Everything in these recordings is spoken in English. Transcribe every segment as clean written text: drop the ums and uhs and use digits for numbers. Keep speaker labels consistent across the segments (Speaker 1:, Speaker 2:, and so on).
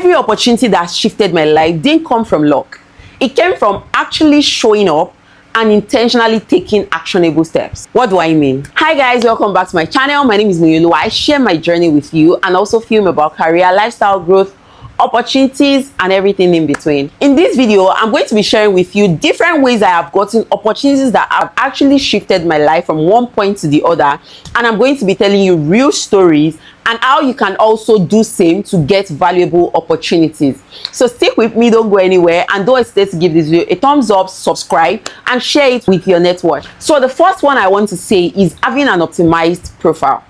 Speaker 1: every opportunity that shifted my life didn't come from luck. It came from actually showing up and intentionally taking actionable steps. What do I mean? Hi guys, welcome back to my channel. My name is Muyulu. I share my journey with you and also film about career, lifestyle growth, opportunities, and everything in between. In this video, I'm going to be sharing with you different ways I have gotten opportunities that have actually shifted my life from one point to the other, and I'm going to be telling you real stories and how you can also do same to get valuable opportunities. So stick with me, don't go anywhere, and don't hesitate to give this video a thumbs up, subscribe, and share it with your network. So the first one I want to say is having an optimized profile.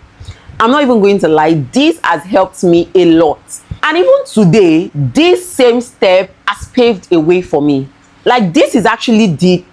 Speaker 1: I'm not even going to lie, this has helped me a lot. And even today, this same step has paved a way for me. Like, this is actually the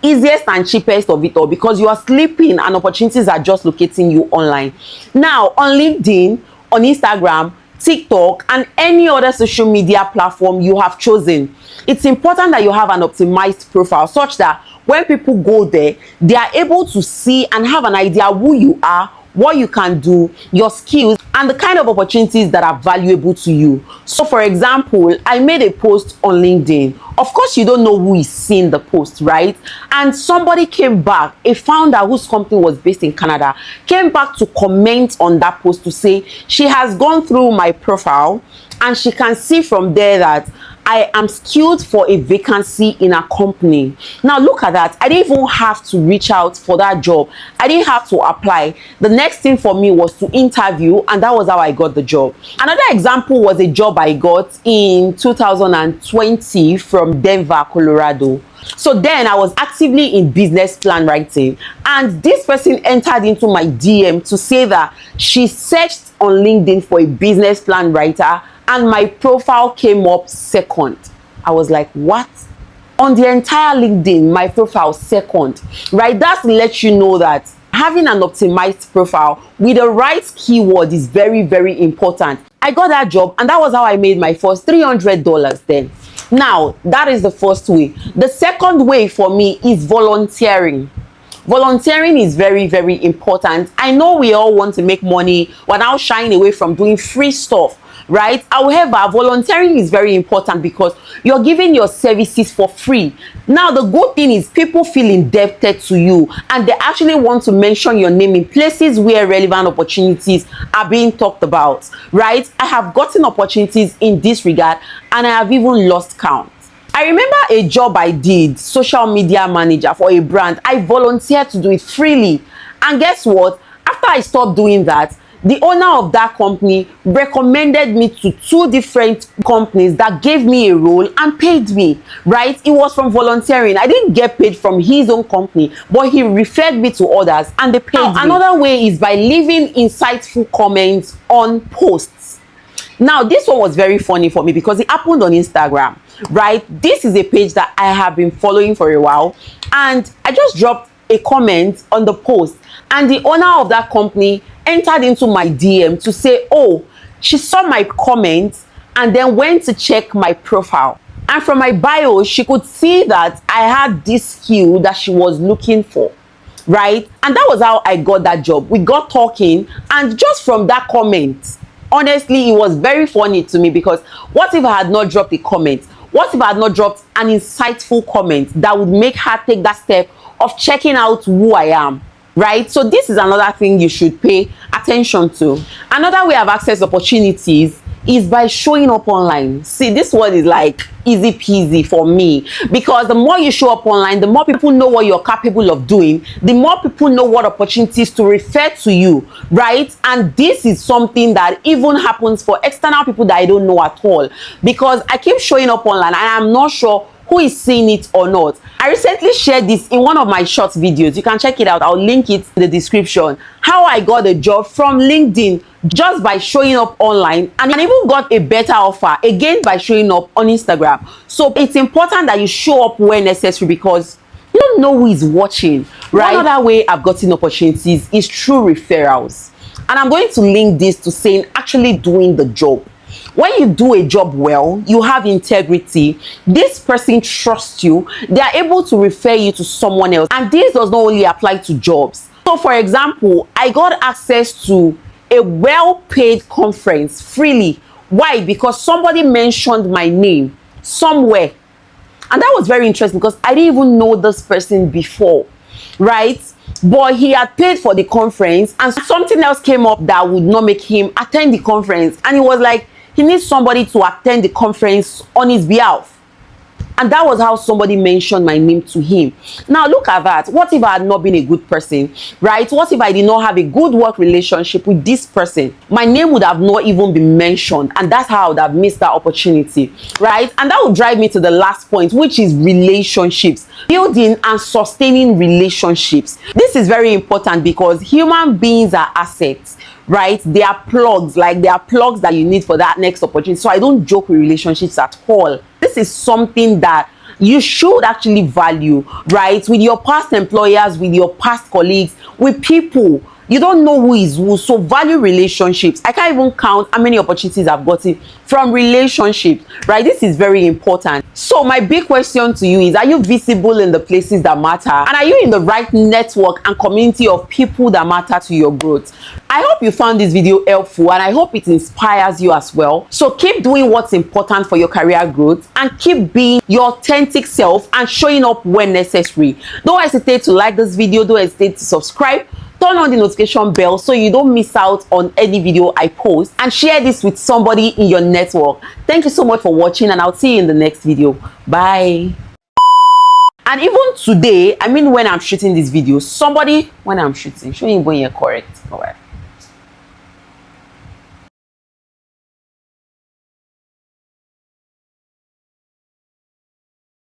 Speaker 1: easiest and cheapest of it all, because you are sleeping and opportunities are just locating you online. Now, on LinkedIn, on Instagram, TikTok, and any other social media platform you have chosen, it's important that you have an optimized profile such that when people go there, they are able to see and have an idea who you are, what you can do, your skills, and the kind of opportunities that are valuable to you. So for example, I made a post on LinkedIn. Of course, you don't know who is seeing the post, right? And somebody came back, a founder whose company was based in Canada, came back to comment on that post to say she has gone through my profile and she can see from there that I am skilled for a vacancy in a company. Now look at that. I didn't even have to reach out for that job. I didn't have to apply. The next thing for me was to interview, and that was how I got the job. Another example was a job I got in 2020 from Denver, Colorado. So then I was actively in business plan writing, and this person entered into my DM to say that she searched on LinkedIn for a business plan writer and my profile came up second. I was like, what? On the entire LinkedIn, my profile second, right? That lets you know that having an optimized profile with the right keyword is very, very important. I got that job, and that was how I made my first $300 then. Now, that is the first way. The second way for me is volunteering. Volunteering is very, very important. I know we all want to make money. We're now shying away from doing free stuff, right? However, volunteering is very important because you're giving your services for free. Now, the good thing is people feel indebted to you, and they actually want to mention your name in places where relevant opportunities are being talked about, right? I have gotten opportunities in this regard, and I have even lost count. I remember a job I did, social media manager for a brand. I volunteered to do it freely. And guess what? After I stopped doing that, the owner of that company recommended me to two different companies that gave me a role and paid me, right? It was from volunteering. I didn't get paid from his own company, but he referred me to others and they paid me. Another way is by leaving insightful comments on posts. Now, this one was very funny for me because it happened on Instagram, right? This is a page that I have been following for a while, and I just dropped a comment on the post, and the owner of that company entered into my DM to say, oh, she saw my comment and then went to check my profile. And from my bio, she could see that I had this skill that she was looking for, right? And that was how I got that job. We got talking, and just from that comment, honestly, it was very funny to me because what if I had not dropped a comment? What if I had not dropped an insightful comment that would make her take that step of checking out who I am, right? So this is another thing you should pay attention to. Another way I've accessed opportunities is by showing up online. See, this one is like easy peasy for me, because the more you show up online, the more people know what you're capable of doing, the more people know what opportunities to refer to you, right? And this is something that even happens for external people that I don't know at all, because I keep showing up online and I'm not sure who is seeing it or not. I recently shared this in one of my short videos. You can check it out. I'll link it in the description. How I got a job from LinkedIn just by showing up online, and I even got a better offer again by showing up on Instagram. So it's important that you show up where necessary because you don't know who is watching, right? Another way I've gotten opportunities is through referrals. And I'm going to link this to saying actually doing the job. When you do a job well, you have integrity, this person trusts you, they are able to refer you to someone else. And this does not only apply to jobs. So for example, I got access to a well-paid conference freely Why? Because somebody mentioned my name somewhere. And that was very interesting because I didn't even know this person before, right? But he had paid for the conference and something else came up that would not make him attend the conference. And he was like, he needs somebody to attend the conference on his behalf. And that was how somebody mentioned my name to him. Now look at that. What if I had not been a good person, right? What if I did not have a good work relationship with this person? My name would have not even been mentioned, and that's how I would have missed that opportunity, right? And that would drive me to the last point, which is relationships. Building and sustaining relationships. This is very important because human beings are assets, right? They are plugs, like they are plugs that you need for that next opportunity. So I don't joke with relationships at all. This is something that you should actually value, right? With your past employers, with your past colleagues, with people. You don't know who is who, so value relationships. I can't even count how many opportunities I've gotten from relationships, right? This is very important. So my big question to you is, are you visible in the places that matter? And are you in the right network and community of people that matter to your growth? I hope you found this video helpful and I hope it inspires you as well. So keep doing what's important for your career growth and keep being your authentic self and showing up when necessary. Don't hesitate to like this video. Don't hesitate to subscribe. Turn on the notification bell so you don't miss out on any video I post, and share this with somebody in your network. Thank you so much for watching and I'll see you in the next video. Bye. And even today, I mean when I'm shooting this video, when I'm shooting, showing when you're correct. All right.